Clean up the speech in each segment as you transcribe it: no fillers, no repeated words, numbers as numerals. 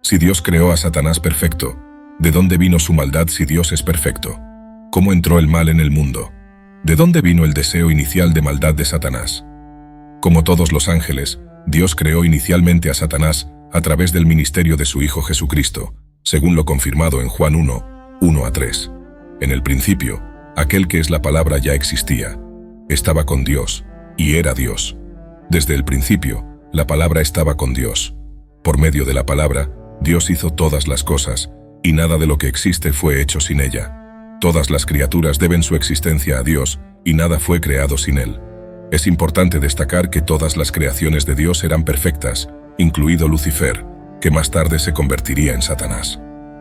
Si Dios creó a Satanás perfecto, ¿de dónde vino su maldad si Dios es perfecto? ¿Cómo entró el mal en el mundo? ¿De dónde vino el deseo inicial de maldad de Satanás? Como todos los ángeles, Dios creó inicialmente a Satanás a través del ministerio de su Hijo Jesucristo, según lo confirmado en Juan 1, 1-3. En el principio, aquel que es la palabra ya existía, estaba con Dios, y era Dios. Desde el principio, la palabra estaba con Dios. Por medio de la palabra, Dios hizo todas las cosas, y nada de lo que existe fue hecho sin ella. Todas las criaturas deben su existencia a Dios, y nada fue creado sin Él. Es importante destacar que todas las creaciones de Dios eran perfectas, incluido Lucifer, que más tarde se convertiría en Satanás.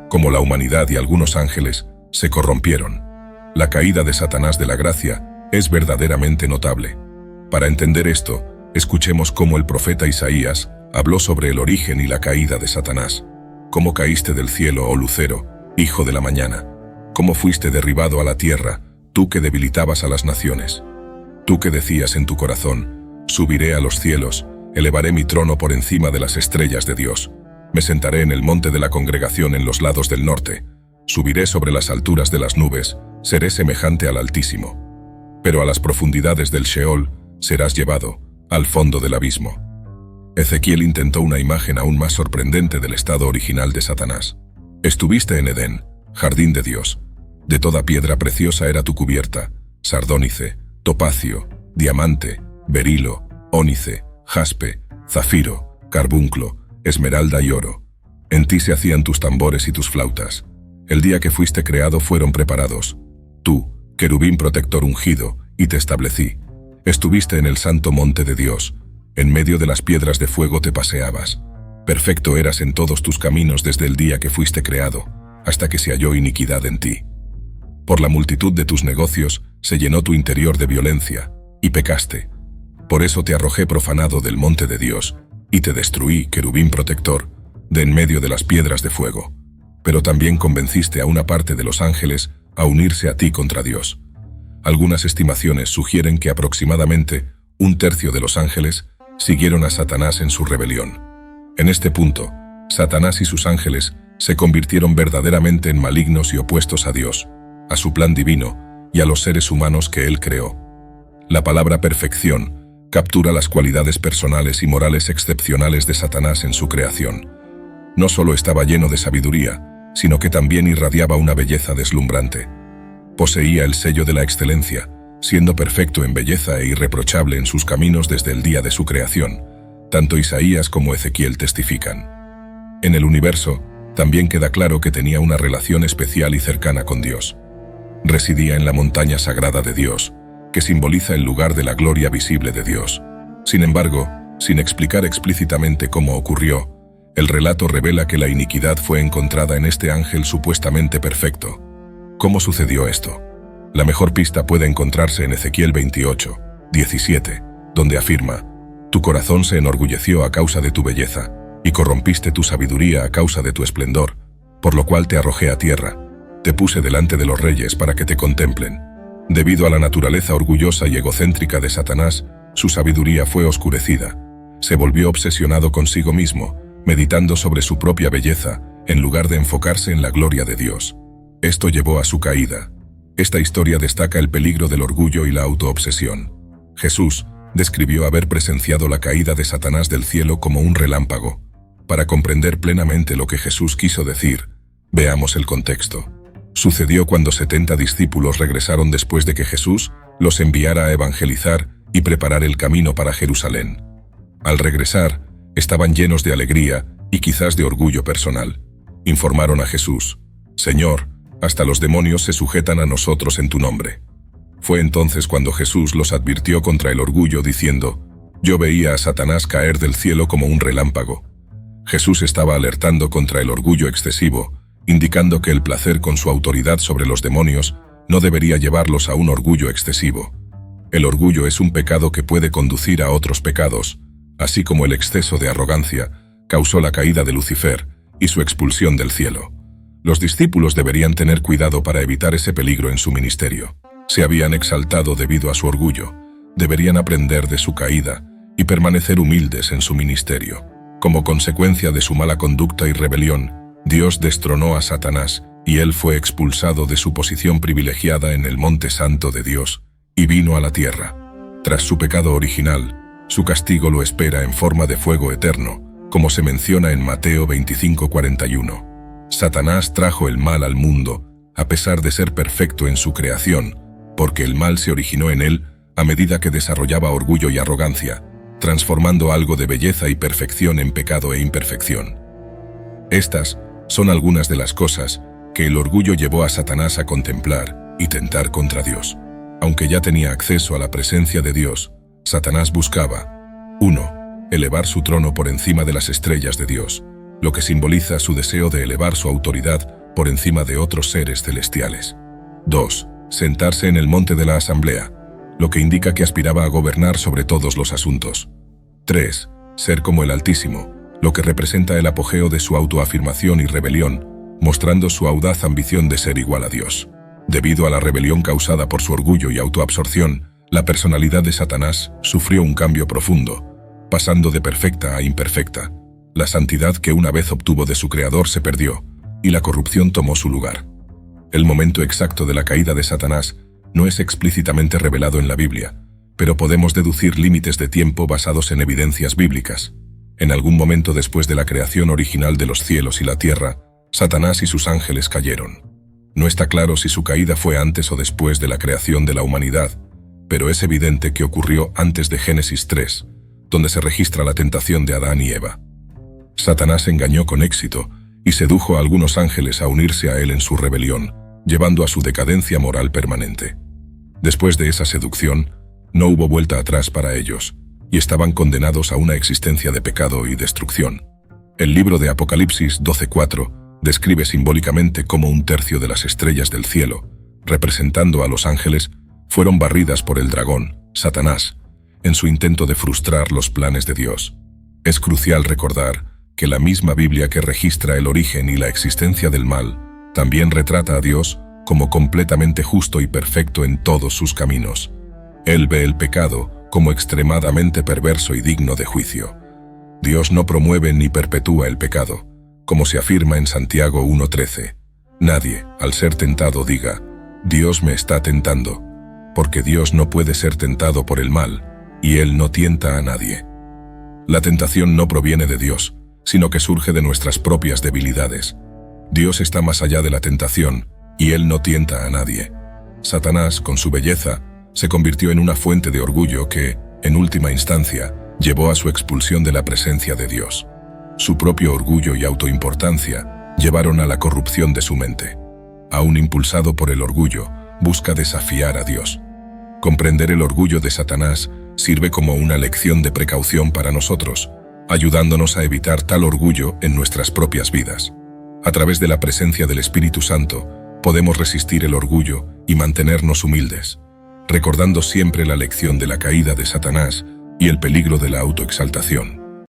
Como la humanidad y algunos ángeles, se corrompieron. La caída de Satanás de la gracia es verdaderamente notable. Para entender esto, escuchemos cómo el profeta Isaías habló sobre el origen y la caída de Satanás. ¿Cómo caíste del cielo, oh lucero, hijo de la mañana? ¿Cómo fuiste derribado a la tierra, tú que debilitabas a las naciones? Tú que decías en tu corazón, subiré a los cielos, elevaré mi trono por encima de las estrellas de Dios. Me sentaré en el monte de la congregación en los lados del norte. Subiré sobre las alturas de las nubes, seré semejante al Altísimo. Pero a las profundidades del Sheol serás llevado, al fondo del abismo. Ezequiel intentó una imagen aún más sorprendente del estado original de Satanás. Estuviste en Edén, jardín de Dios. De toda piedra preciosa era tu cubierta, sardónice, topacio, diamante, berilo, ónice, jaspe, zafiro, carbunclo, esmeralda y oro. En ti se hacían tus tambores y tus flautas. El día que fuiste creado fueron preparados. Tú, querubín protector ungido, y te establecí. Estuviste en el santo monte de Dios. En medio de las piedras de fuego te paseabas. Perfecto eras en todos tus caminos desde el día que fuiste creado, hasta que se halló iniquidad en ti. Por la multitud de tus negocios se llenó tu interior de violencia, y pecaste. Por eso te arrojé profanado del monte de Dios, y te destruí, querubín protector, de en medio de las piedras de fuego. Pero también convenciste a una parte de los ángeles a unirse a ti contra Dios. Algunas estimaciones sugieren que aproximadamente 1/3 de los ángeles siguieron a Satanás en su rebelión. En este punto, Satanás y sus ángeles se convirtieron verdaderamente en malignos y opuestos a Dios, a su plan divino y a los seres humanos que Él creó. La palabra perfección captura las cualidades personales y morales excepcionales de Satanás en su creación. No solo estaba lleno de sabiduría, sino que también irradiaba una belleza deslumbrante. Poseía el sello de la excelencia, siendo perfecto en belleza e irreprochable en sus caminos desde el día de su creación. Tanto Isaías como Ezequiel testifican. En el universo, también queda claro que tenía una relación especial y cercana con Dios. Residía en la montaña sagrada de Dios, que simboliza el lugar de la gloria visible de Dios. Sin embargo, sin explicar explícitamente cómo ocurrió, el relato revela que la iniquidad fue encontrada en este ángel supuestamente perfecto. ¿Cómo sucedió esto? La mejor pista puede encontrarse en Ezequiel 28, 17, donde afirma: «Tu corazón se enorgulleció a causa de tu belleza, y corrompiste tu sabiduría a causa de tu esplendor, por lo cual te arrojé a tierra, te puse delante de los reyes para que te contemplen». Debido a la naturaleza orgullosa y egocéntrica de Satanás, su sabiduría fue oscurecida. Se volvió obsesionado consigo mismo, meditando sobre su propia belleza, en lugar de enfocarse en la gloria de Dios. Esto llevó a su caída. Esta historia destaca el peligro del orgullo y la autoobsesión. Jesús describió haber presenciado la caída de Satanás del cielo como un relámpago. Para comprender plenamente lo que Jesús quiso decir, veamos el contexto. Sucedió cuando 70 discípulos regresaron después de que Jesús los enviara a evangelizar y preparar el camino para Jerusalén. Al regresar, estaban llenos de alegría y quizás de orgullo personal. Informaron a Jesús: «Señor, hasta los demonios se sujetan a nosotros en tu nombre». Fue entonces cuando Jesús los advirtió contra el orgullo diciendo: «Yo veía a Satanás caer del cielo como un relámpago». Jesús estaba alertando contra el orgullo excesivo, indicando que el placer con su autoridad sobre los demonios no debería llevarlos a un orgullo excesivo. El orgullo es un pecado que puede conducir a otros pecados, así como el exceso de arrogancia causó la caída de Lucifer y su expulsión del cielo. Los discípulos deberían tener cuidado para evitar ese peligro en su ministerio. Se habían exaltado debido a su orgullo, deberían aprender de su caída y permanecer humildes en su ministerio. Como consecuencia de su mala conducta y rebelión, Dios destronó a Satanás, y él fue expulsado de su posición privilegiada en el monte santo de Dios, y vino a la tierra. Tras su pecado original, su castigo lo espera en forma de fuego eterno, como se menciona en Mateo 25:41. Satanás trajo el mal al mundo, a pesar de ser perfecto en su creación, porque el mal se originó en él a medida que desarrollaba orgullo y arrogancia, transformando algo de belleza y perfección en pecado e imperfección. Estas son algunas de las cosas que el orgullo llevó a Satanás a contemplar y tentar contra Dios. Aunque ya tenía acceso a la presencia de Dios, Satanás buscaba 1. Elevar su trono por encima de las estrellas de Dios, lo que simboliza su deseo de elevar su autoridad por encima de otros seres celestiales. 2. Sentarse en el monte de la asamblea, lo que indica que aspiraba a gobernar sobre todos los asuntos. 3. Ser como el Altísimo, lo que representa el apogeo de su autoafirmación y rebelión, mostrando su audaz ambición de ser igual a Dios. Debido a la rebelión causada por su orgullo y autoabsorción, la personalidad de Satanás sufrió un cambio profundo, pasando de perfecta a imperfecta. La santidad que una vez obtuvo de su Creador se perdió, y la corrupción tomó su lugar. El momento exacto de la caída de Satanás no es explícitamente revelado en la Biblia, pero podemos deducir límites de tiempo basados en evidencias bíblicas. En algún momento después de la creación original de los cielos y la tierra, Satanás y sus ángeles cayeron. No está claro si su caída fue antes o después de la creación de la humanidad, pero es evidente que ocurrió antes de Génesis 3, donde se registra la tentación de Adán y Eva. Satanás engañó con éxito y sedujo a algunos ángeles a unirse a él en su rebelión, llevando a su decadencia moral permanente. Después de esa seducción, no hubo vuelta atrás para ellos, y estaban condenados a una existencia de pecado y destrucción. El libro de Apocalipsis 12:4 describe simbólicamente cómo 1/3 de las estrellas del cielo, representando a los ángeles, fueron barridas por el dragón, Satanás, en su intento de frustrar los planes de Dios. Es crucial recordar que la misma Biblia que registra el origen y la existencia del mal, también retrata a Dios como completamente justo y perfecto en todos sus caminos. Él ve el pecado como extremadamente perverso y digno de juicio. Dios no promueve ni perpetúa el pecado, como se afirma en Santiago 1:13. Nadie, al ser tentado, diga, Dios me está tentando, porque Dios no puede ser tentado por el mal, y Él no tienta a nadie. La tentación no proviene de Dios, sino que surge de nuestras propias debilidades. Dios está más allá de la tentación, y Él no tienta a nadie. Satanás, con su belleza, se convirtió en una fuente de orgullo que, en última instancia, llevó a su expulsión de la presencia de Dios. Su propio orgullo y autoimportancia llevaron a la corrupción de su mente. Aún impulsado por el orgullo, busca desafiar a Dios. Comprender el orgullo de Satanás sirve como una lección de precaución para nosotros, ayudándonos a evitar tal orgullo en nuestras propias vidas. A través de la presencia del Espíritu Santo, podemos resistir el orgullo y mantenernos humildes, recordando siempre la lección de la caída de Satanás y el peligro de la autoexaltación.